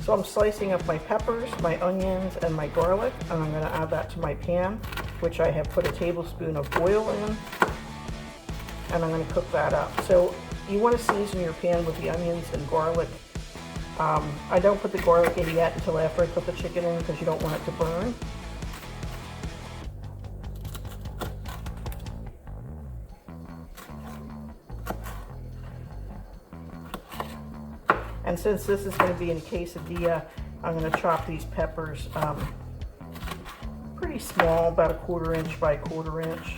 So I'm slicing up my peppers, my onions, and my garlic, and I'm going to add that to my pan, which I have put a tablespoon of oil in, and I'm going to cook that up. So you want to season your pan with the onions and garlic. I don't put the garlic in yet until after I put the chicken in because you don't want it to burn. And since this is going to be in a quesadilla, I'm going to chop these peppers pretty small, about a 1/4 inch by 1/4 inch.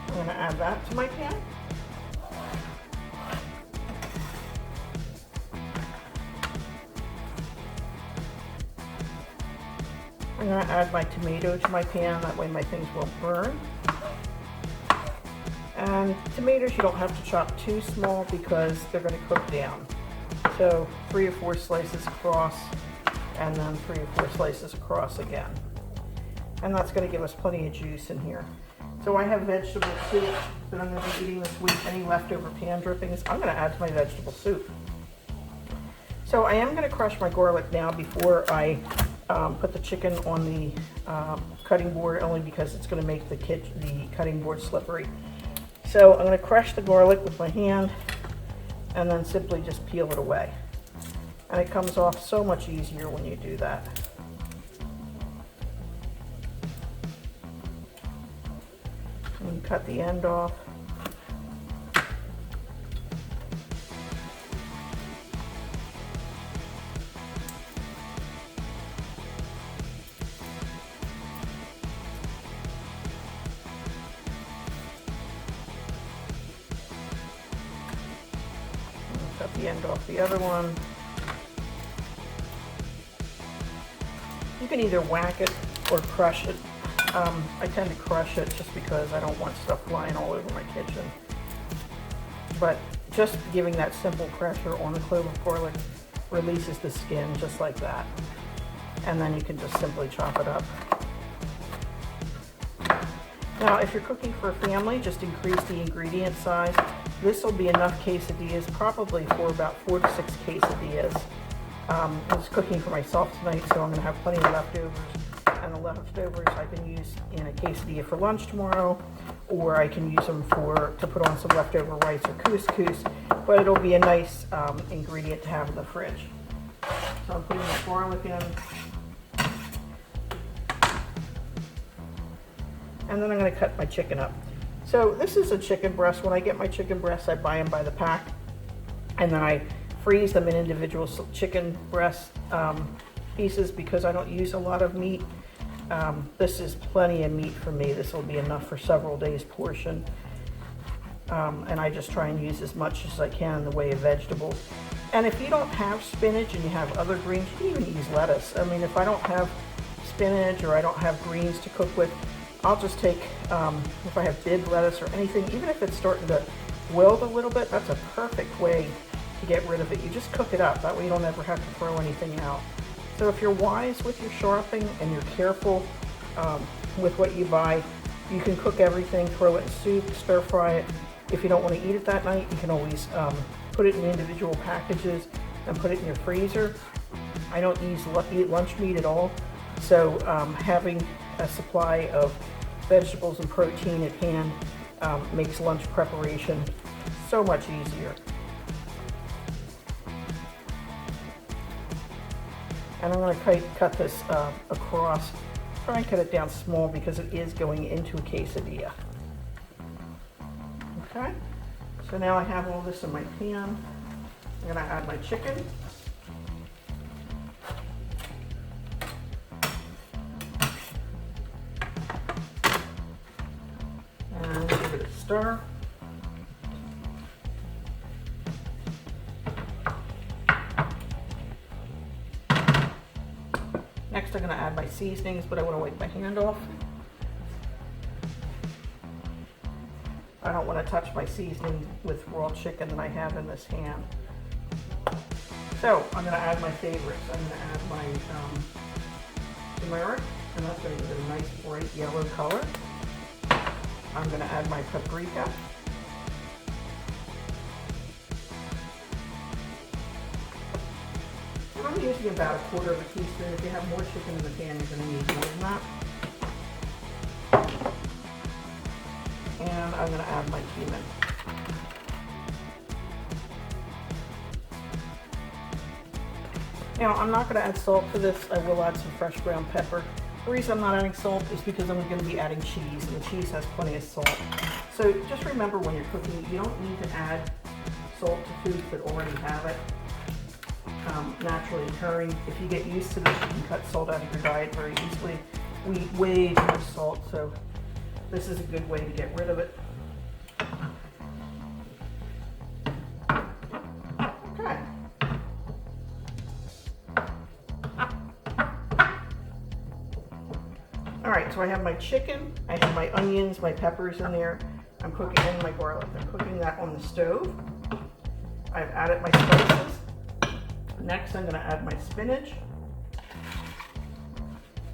I'm going to add that to my pan. I'm going to add my tomato to my pan, that way my things won't burn. And tomatoes you don't have to chop too small because they're going to cook down. So 3 or 4 slices across, and then 3 or 4 slices across again. And that's going to give us plenty of juice in here. So I have vegetable soup that I'm going to be eating this week. Any leftover pan drippings, I'm going to add to my vegetable soup. So I am going to crush my garlic now before I put the chicken on the cutting board, only because it's going to make the cutting board slippery. So I'm going to crush the garlic with my hand and then simply just peel it away. And it comes off so much easier when you do that. And cut the end off. Cut the end off the other one. You can either whack it or crush it. I tend to crush it just because I don't want stuff flying all over my kitchen. But just giving that simple pressure on the clove of garlic releases the skin just like that. And then you can just simply chop it up. Now, if you're cooking for a family, just increase the ingredient size. This will be enough quesadillas, probably for about 4 to 6 quesadillas. I'm just cooking for myself tonight, so I'm going to have plenty of leftovers. And the leftovers I can use in a quesadilla for lunch tomorrow, or I can use them to put on some leftover rice or couscous, but it'll be a nice ingredient to have in the fridge. So I'm putting the garlic in. And then I'm going to cut my chicken up. So this is a chicken breast. When I get my chicken breasts, I buy them by the pack, and then I freeze them in individual chicken breast pieces because I don't use a lot of meat. This is plenty of meat for me. This will be enough for several days portion. And I just try and use as much as I can in the way of vegetables. And if you don't have spinach and you have other greens, you can even use lettuce. I mean, if I don't have spinach or I don't have greens to cook with, I'll just take, if I have bib lettuce or anything, even if it's starting to wilt a little bit, that's a perfect way to get rid of it. You just cook it up. That way you don't ever have to throw anything out. So if you're wise with your shopping and you're careful with what you buy, you can cook everything, throw it in soup, stir fry it. If you don't want to eat it that night, you can always put it in individual packages and put it in your freezer. I don't eat lunch meat at all, so having a supply of vegetables and protein at hand makes lunch preparation so much easier. And I'm going to cut this across. Try and cut it down small because it is going into a quesadilla. Okay, so now I have all this in my pan. I'm going to add my chicken. And give it a stir. Next I'm going to add my seasonings, but I want to wipe my hand off. I don't want to touch my seasoning with raw chicken that I have in this pan. So I'm going to add my favorites. I'm going to add my turmeric, and that's going to give it a nice bright yellow color. I'm going to add my paprika. And I'm using about 1/4 of a teaspoon. If you have more chicken in the pan, you're going to need more than that. And I'm going to add my cumin. Now, I'm not going to add salt to this. I will add some fresh ground pepper. The reason I'm not adding salt is because I'm going to be adding cheese, and the cheese has plenty of salt. So just remember when you're cooking, you don't need to add salt to foods that already have it naturally occurring. If you get used to this, you can cut salt out of your diet very easily. We eat way too much salt, so this is a good way to get rid of it. Okay. All right, so I have my chicken, I have my onions, my peppers in there. I'm cooking in my garlic. I'm cooking that on the stove. I've added my spices. Next, I'm going to add my spinach.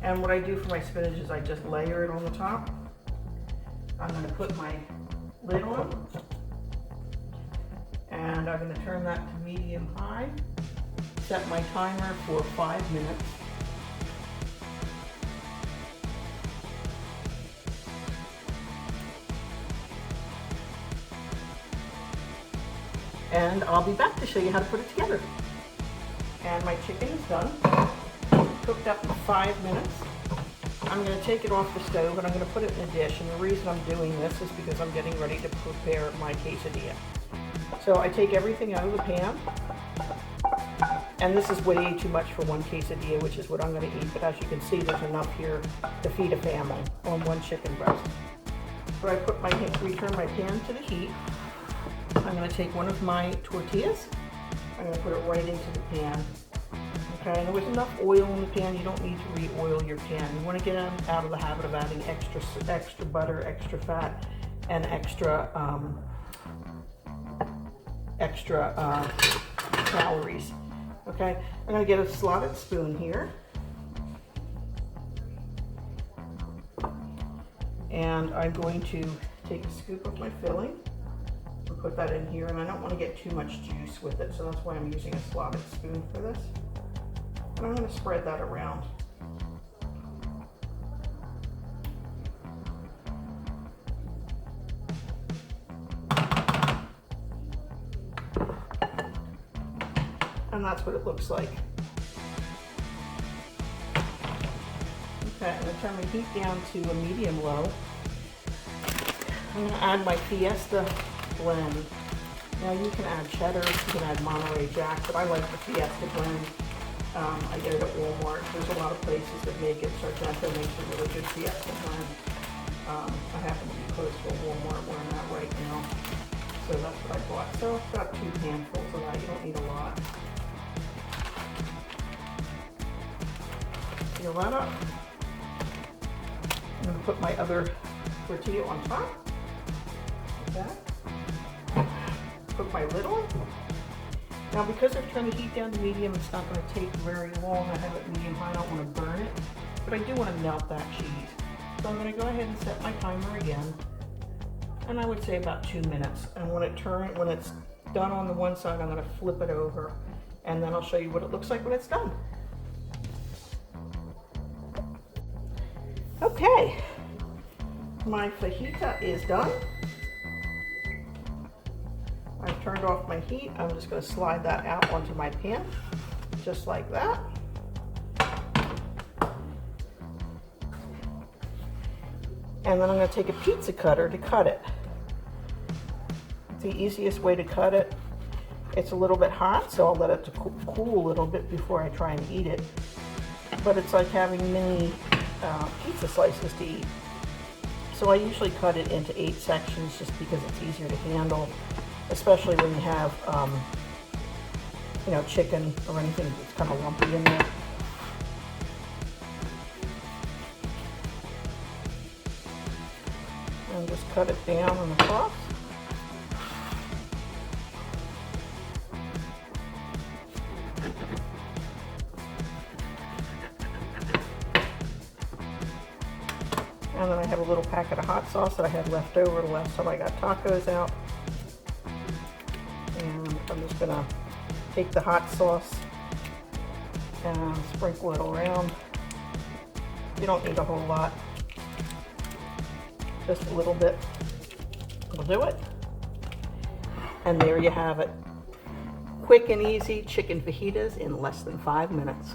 And what I do for my spinach is I just layer it on the top. I'm going to put my lid on. And I'm going to turn that to medium-high. Set my timer for 5 minutes. And I'll be back to show you how to put it together. And my chicken is done. Cooked up for 5 minutes. I'm going to take it off the stove and I'm going to put it in a dish. And the reason I'm doing this is because I'm getting ready to prepare my quesadilla. So I take everything out of the pan. And this is way too much for one quesadilla, which is what I'm going to eat. But as you can see, there's enough here to feed a family on one chicken breast. So I return my pan to the heat. I'm going to take one of my tortillas. I'm going to put it right into the pan. Okay, and there was enough oil in the pan. You don't need to re-oil your pan. You want to get out of the habit of adding extra butter, extra fat, and extra calories. Okay, I'm going to get a slotted spoon here. And I'm going to take a scoop of my filling. Put that in here, and I don't want to get too much juice with it, so that's why I'm using a slotted spoon for this. And I'm going to spread that around. And that's what it looks like. Okay, I'm going to turn my heat down to a medium-low. I'm going to add my Fiesta blend. Now you can add cheddar, you can add Monterey Jack, but I like the Fiesta blend. I get it at Walmart. There's a lot of places that make it. Sargento makes a really good Fiesta blend. I happen to be close to a Walmart where I'm at right now, so that's what I bought. So I've got 2 handfuls of that. You don't need a lot. Fill that up. I'm going to put my other tortilla on top. Like that. Put my lid on. Now because I've turned the heat down to medium, it's not going to take very long. I have it medium high, I don't want to burn it, but I do want to melt that cheese. So I'm going to go ahead and set my timer again, and I would say about 2 minutes. And when it's done on the one side, I'm going to flip it over, and then I'll show you what it looks like when it's done. Okay, my fajita is done. I've turned off my heat. I'm just going to slide that out onto my pan, just like that. And then I'm going to take a pizza cutter to cut it. It's the easiest way to cut it. It's a little bit hot, so I'll let it cool a little bit before I try and eat it. But it's like having mini pizza slices to eat. So I usually cut it into 8 sections just because it's easier to handle, especially when you have, chicken or anything that's kind of lumpy in there. And just cut it down and across. on, and I have a little packet of hot sauce that I had left over the last time I got tacos out. And I'm just gonna take the hot sauce and sprinkle it around. You don't need a whole lot, just a little bit will do it. And there you have it. Quick and easy chicken fajitas in less than 5 minutes.